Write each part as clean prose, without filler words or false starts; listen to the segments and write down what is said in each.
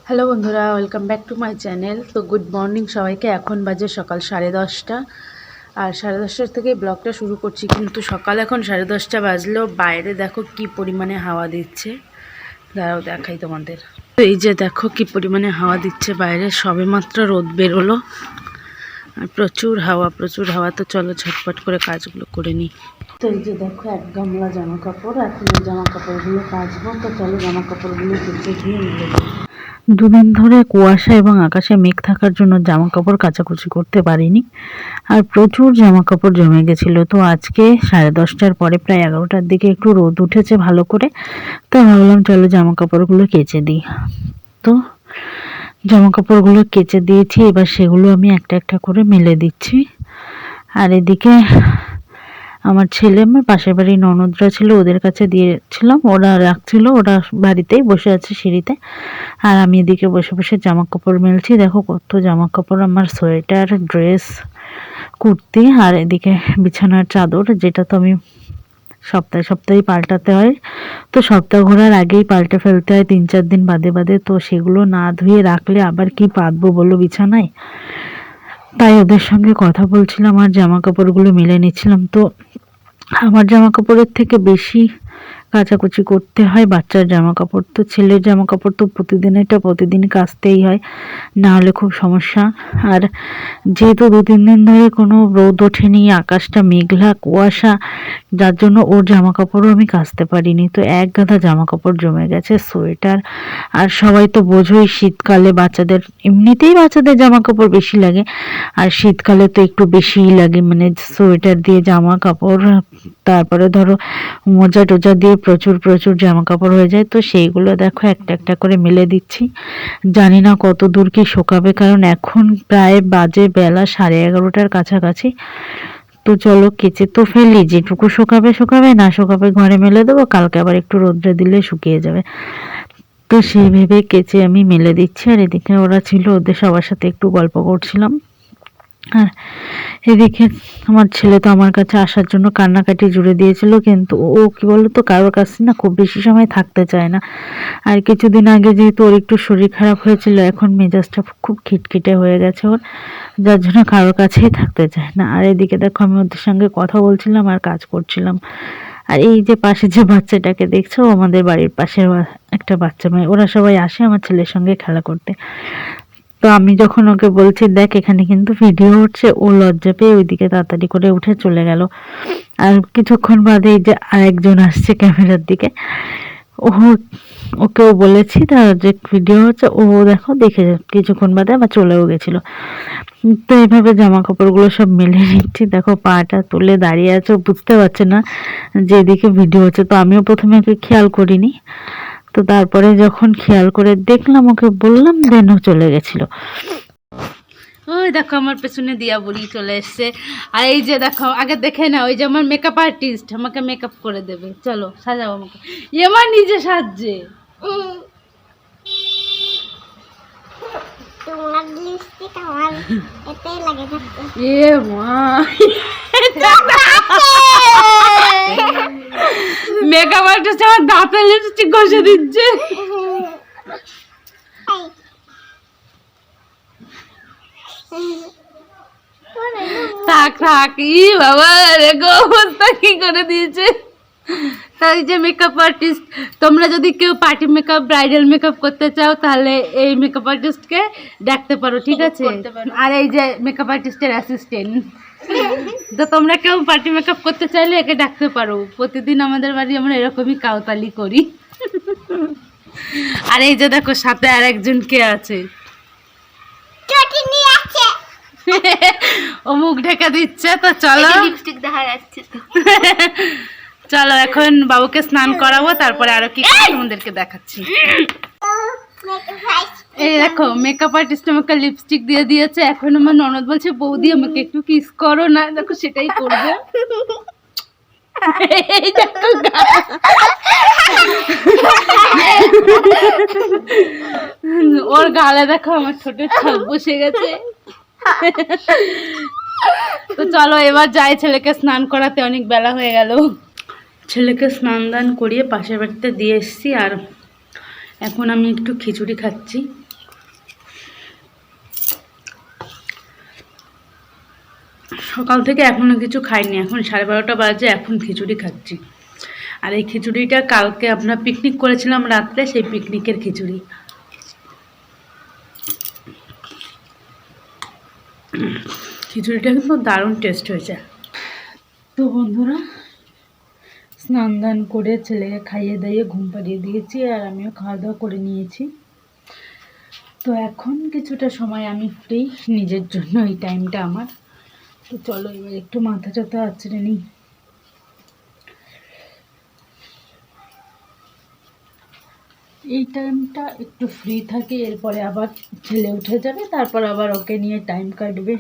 Hello বন্ধুরা, welcome back to my channel. তো good morning সবাইকে। এখন বাজে সকাল 10:30 আর 10:30 থেকে ব্লগটা শুরু করছি। কিন্তু সকাল এখন 10:30 বাজলেও বাইরে দেখো কি পরিমাণে হাওয়া দিচ্ছে। দাঁড়াও দেখাই তোমাদের। তো এই যে দেখো কি পরিমাণে হাওয়া দিচ্ছে বাইরে, সবে মাত্র রোদ বেরোলো আর প্রচুর হাওয়া। তো চলো ঝটপট করে কাজগুলো করে নিই। তো এই যে দেখো এক গামলা জামা কাপড়, এখন এই জামা কাপড়গুলো কাচবো। তো চলো জামা কাপড়গুলো কেচে দিয়ে মিলে দেবো। দুদিন ধরে কুয়াশা এবং আকাশে মেঘ থাকার জন্য জামা কাপড় কাচাকুচি করতে পারিনি, আর প্রচুর জামা কাপড় জমে গেছিলো। তো আজকে 10:30টার পরে প্রায় 11টার দিকে একটু রোদ উঠেছে ভালো করে, তো ভাবলাম চলো জামা কাপড়গুলো কেচে দিই। তো জামা কাপড়গুলো কেচে দিয়েছি, এবার সেগুলো আমি একটা একটা করে মেলে দিচ্ছি। আর এদিকে আমার ছেলে, আমার পাশের বাড়ির ননদরা ছিল, ওদের কাছে দিয়েছিলাম, ওরা রাখছিল, ওরা বাড়িতেই বসে আছে সিঁড়িতে। আর আমি এদিকে বসে বসে জামা কাপড় মেলছি। দেখো কত জামা কাপড়, আমার সোয়েটার, ড্রেস, কুর্তি, আর এদিকে বিছানার চাদর, যেটা তো আমি সপ্তাহে সপ্তাহে পাল্টাতে হয়। তো সপ্তাহ ঘোরার আগেই পাল্টে ফেলতে হয় 3-4 দিন বাদে বাদে। তো সেগুলো না ধুয়ে রাখলে আবার কি পাতবো বলো বিছানায়। তাই ওদের সঙ্গে কথা বলছিলাম আর জামা কাপড়গুলো মেলে নিচ্ছিলাম। তো আমার জামা কাপড়ের থেকে বেশি কাচাকুচি করতে হয় বাচ্চার জামা কাপড়। তো ছেলের জামা কাপড় তো প্রতিদিন কাচতেই হয়, না হলে খুব সমস্যা। আর যেহেতু 2-3 দিন ধরে কোনো রোদ ওঠেনি, আকাশটা মেঘলা কুয়াশা, যার জন্য ওর জামা কাপড়ও আমি কাচতে পারিনি। তো এক গাদা জামা কাপড় জমে গেছে, সোয়েটার। আর সবাই তো বোঝোই শীতকালে বাচ্চাদের, এমনিতেই বাচ্চাদের জামা কাপড় বেশি লাগে, আর শীতকালে তো একটু বেশিই লাগে, মানে সোয়েটার দিয়ে জামা কাপড়, তারপরে ধরো মোজা টোজা দিয়ে প্রচুর প্রচুর জামা কাপড় হয়ে যায়। তো সেইগুলো দেখো একটা একটা করে মেলে দিচ্ছি। জানি না কত দূর কি শোকাবে, কারণ এখন প্রায় বাজে বেলা 11:30টার কাছাকাছি। তো চলো কেচে তো ফেলি, যেটুকু শোকাবে শোকাবে, না শোকাবে ঘরে মেলে দেবো, কালকে আবার একটু রোদ্রে দিলে শুকিয়ে যাবে। তো সেই ভেবে কেচে আমি মেলে দিচ্ছি। আর এদিকে ওরা ছিল, ওদের সবার সাথে একটু গল্প করছিলাম। আর এদিকে আমার ছেলে তো আমার কাছে আসার জন্য কান্নাকাটি জুড়ে দিয়েছিল, কিন্তু ও কি বলতো কারোর কাছে না খুব বেশি সময় থাকতে চায় না। আর কিছুদিন আগে যেহেতু ওর একটু শরীর খারাপ হয়েছিল, এখন মেজাজটা খুব খিটখিটে হয়ে গেছে ওর, যার জন্য কারোর কাছেই থাকতে চায় না। আর এদিকে দেখো আমি ওদের সঙ্গে কথা বলছিলাম আর কাজ করছিলাম। আর এই যে পাশে যে বাচ্চাটাকে দেখছো, আমাদের বাড়ির পাশের একটা বাচ্চা মেয়ে, ওরা সবাই আসে আমার ছেলের সঙ্গে খেলা করতে। তো আমি যখন ওকে বলছি দেখ এখানে কিন্তু ভিডিও হচ্ছে, ও লজ্জা পেয়ে ওইদিকে তাড়াতাড়ি করে উঠে চলে গেল। আর কিছুক্ষণ বাদে এই যে আরেকজন আসছে ক্যামেরার দিকে, ও ওকেও বলেছি তার যে ভিডিও হচ্ছে, ও দেখো দেখে কিছুক্ষণ বাদে আবার চলেও গেছিল। তো এইভাবে জামা কাপড়গুলো সব মেলে নিচ্ছি। দেখো পাটা তুলে দাঁড়িয়ে আছে, বুঝতে পারছে না যে এদিকে ভিডিও হচ্ছে। তো আমিও প্রথমে ওকে খেয়াল করিনি, তো তারপরে যখন খেয়াল করে দেখলাম, ওকে বললাম, দেন ও চলে গেছিল। ওই দেখো আমার পেছনে দিয়া বলি চলে এসছে। আর এই যে দেখো, আগে দেখে না, ওই যে আমার মেকআপ আর্টিস্ট আমাকে মেকআপ করে দেবে, চলো সাজাও আমাকে। আমার নিজে সাজছে। তোমার লিপস্টিক আমার এতেই লাগে থাকতে। এ মা, মেকআপ আর্টিস্ট আমার দাঁতে লিপস্টিক ঘষে দিচ্ছে। থাক থাক, ই বাবা রে গো, অবস্থা কি করে দিয়েছে। তাই যে মেকআপ আর্টিস্ট, তোমরা যদি কেউ পার্টি মেকআপ, ব্রাইডাল মেকআপ করতে চাও, তাহলে এই মেকআপ আর্টিস্টকে ডাকতে পারো, ঠিক আছে? আর এই যে মেকআপ আর্টিস্টের অ্যাসিস্ট্যান্ট, তো তোমরা কেউ পার্টি মেকআপ করতে চাইলে একে ডাকতে পারো। প্রতিদিন আমাদের বাড়ি আমরা এরকমই কাউতালি করি। আর এই যে দেখো সাথে আর একজন কে আছে, ও মুখ ঢেকে দিচ্ছে। তো চলো, লিপস্টিক দেখা যাচ্ছে তো। চলো এখন বাবুকে স্নান করাবো, তারপরে আরো কি তোমাদেরকে দেখাচ্ছি। এই দেখো মেকআপ আর্টিস্ট আমাকে লিপস্টিক দিয়ে দিয়েছে। এখন আমার ননদ বলছে বৌদি আমাকে একটু কিস করো না, দেখো সেটাই করবো। এই দেখো ওর গালে দেখো আমার ঠোঁটের ছাপ বসে গেছে। তো চলো এবার যাই ছেলেকে স্নান করাতে, অনেক বেলা হয়ে গেল। ছেলেকে স্নান দান করিয়ে পাশের বাড়িতে দিয়ে এসেছি, আর এখন আমি একটু খিচুড়ি খাচ্ছি। সকাল থেকে এখনও কিছু খাইনি, এখন 12:30 বাজে, এখন খিচুড়ি খাচ্ছি। আর এই খিচুড়িটা কালকে আমরা পিকনিক করেছিলাম রাত্রে, সেই পিকনিকের খিচুড়ি। খিচুড়িটা কিন্তু দারুণ টেস্ট হয়েছে। তো বন্ধুরা, স্নান দান করে ছেলেকে খাইয়ে দাইয়ে ঘুম পাড়িয়ে দিয়েছি, আর আমিও খাওয়া দাওয়া করে নিয়েছি। তো এখন কিছুটা সময় আমি ফ্রি নিজের জন্য, এই টাইমটা আমার। তো চলো এবার একটু মাথা টাথা আঁচড়ে নিই। এই টাইমটা একটু ফ্রি থাকে, এরপরে আবার ছেলে উঠে যাবে, তারপর আবার ওকে নিয়ে টাইম কাটবে।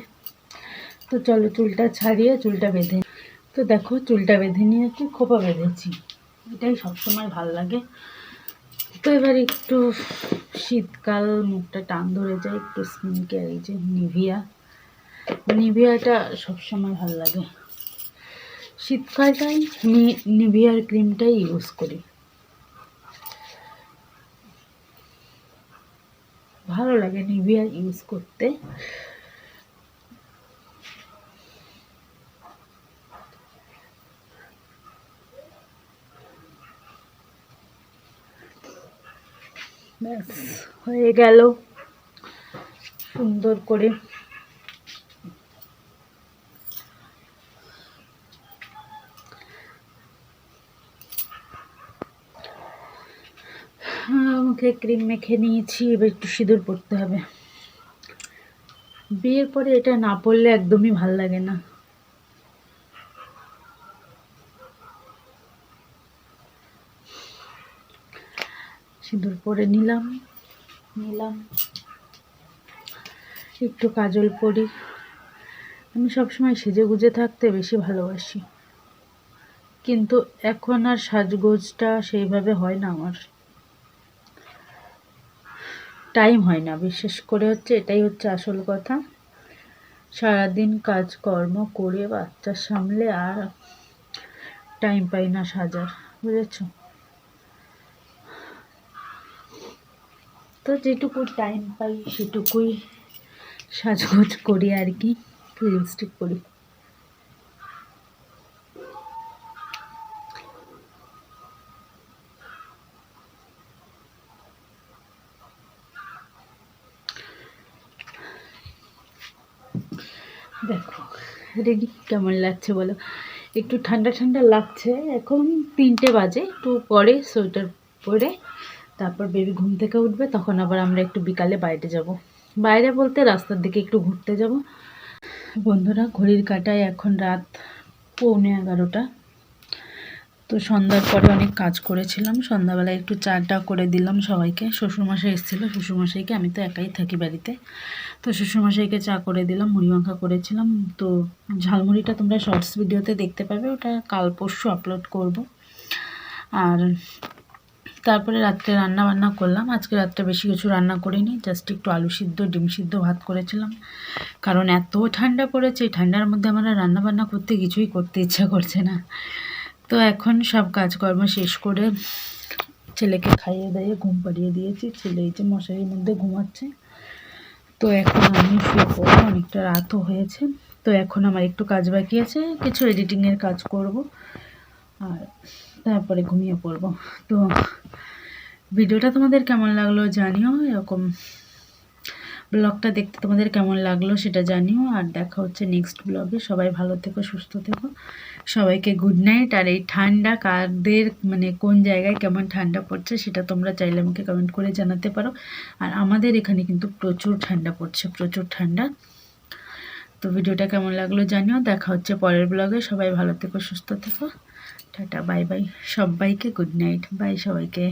তো চলো চুলটা ছাড়িয়ে চুলটা বেঁধে। তো দেখো চুলটা বেঁধে নিয়েছি, খোপা বেঁধেছি, এটাই সবসময় ভাল লাগে। তো এবার একটু শীতকাল, মুখটা টান ধরে যায়, একটু স্কিন কেয়ার, এই যে নিভিয়াটা সবসময় ভাল লাগে। শীতকালটাই আমি নিভিয়ার ক্রিমটাই ইউজ করি, ভালো লাগে নিভিয়া ইউজ করতে। ব্যাস হয়ে গেল সুন্দর করে। মুখে ক্রিম মেখে নিয়েছি, এবার একটু সিঁদুর পরতে হবে। বিয়ের পরে এটা না পরলে একদমই ভাল লাগে না। সিঁদুর পরে নিলাম, একটু কাজল পরি। আমি সবসময় সেজে গুজে থাকতে বেশি ভালোবাসি, কিন্তু এখন আর সাজগোজটা সেইভাবে হয় না, আমার টাইম হয় না, বিশেষ করে এটাই হচ্ছে আসল কথা। সারাদিন কাজকর্ম করে বাচ্চা সামলে আর টাইম পাই না সাজার, বুঝেছ? তো যেটুকু টাইম পাই সেটুকুই সাজগোজ করি আর কি, লিপস্টিক করি। দেখো রেডি কেমন লাগছে বলো? একটু ঠান্ডা ঠান্ডা লাগছে, এখন 3টে বাজে, একটু পরে সোয়েটার পরে তারপর বেবি ঘুম থেকে উঠবে, তখন আবার আমরা একটু বিকালে বাইরে যাব। বাইরে বলতে রাস্তার দিকে একটু ঘুরতে যাব। বন্ধুরা, ঘড়ির কাঁটায় এখন রাত 11:45। তো সন্ধ্যার পরে অনেক কাজ করেছিলাম, সন্ধ্যাবেলায় একটু চাটা করে দিলাম সবাইকে। শ্বশুরমশাই এসেছিলো, শ্বশুরমশাইকে, আমি তো একাই থাকি বাড়িতে, তো শ্বশুরমশাইকে চা করে দিলাম, মুড়ি মাখা করেছিলাম। তো ঝালমুড়িটা তোমরা শর্টস ভিডিওতে দেখতে পাবে, ওটা কাল পরশু আপলোড করব। আর তারপরে রাত্রে রান্না বান্না করলাম। আজকে রাত্রে বেশি কিছু রান্না করিনি, জাস্ট একটু আলু সিদ্ধ, ডিম সিদ্ধ, ভাত করেছিলাম। কারণ এত ঠান্ডা পড়েছে, এই ঠান্ডার মধ্যে আমরা রান্না বান্না করতে কিছুই করতে ইচ্ছা করছে না। তো এখন সব কাজকর্ম শেষ করে ছেলেকে খাইয়ে দাইয়ে ঘুম পাড়িয়ে দিয়েছি। ছেলে এই যে মশারির মধ্যে ঘুমাচ্ছে। তো এখন আমি শুয়ে পড়বো, অনেকটা রাতও হয়েছে। তো এখন আমার একটু কাজ বাকি আছে, কিছু এডিটিংয়ের কাজ করব, আর তারপরে ঘুমিয়ে পড়বো। তো ভিডিওটা তোমাদের কেমন লাগলো জানিও, এরকম ব্লগটা দেখতে তোমাদের কেমন লাগলো সেটা জানিও। আর দেখা হচ্ছে নেক্সট ব্লগে। সবাই ভালো থেকো, সুস্থ থেকো, সবাইকে গুড নাইট। আর এই ঠান্ডা কাদের মানে কোন জায়গায় কেমন ঠান্ডা পড়ছে সেটা তোমরা চাইলে আমাকে কমেন্ট করে জানাতে পারো। আর আমাদের এখানে কিন্তু প্রচুর ঠান্ডা পড়ছে, প্রচুর ঠান্ডা। তো ভিডিওটা কেমন লাগলো জানিও। দেখা হচ্ছে পরের ব্লগে। সবাই ভালো থেকো, সুস্থ থেকো, টাটা, বাই বাই, সবাইকে গুড নাইট, বাই সবাইকে।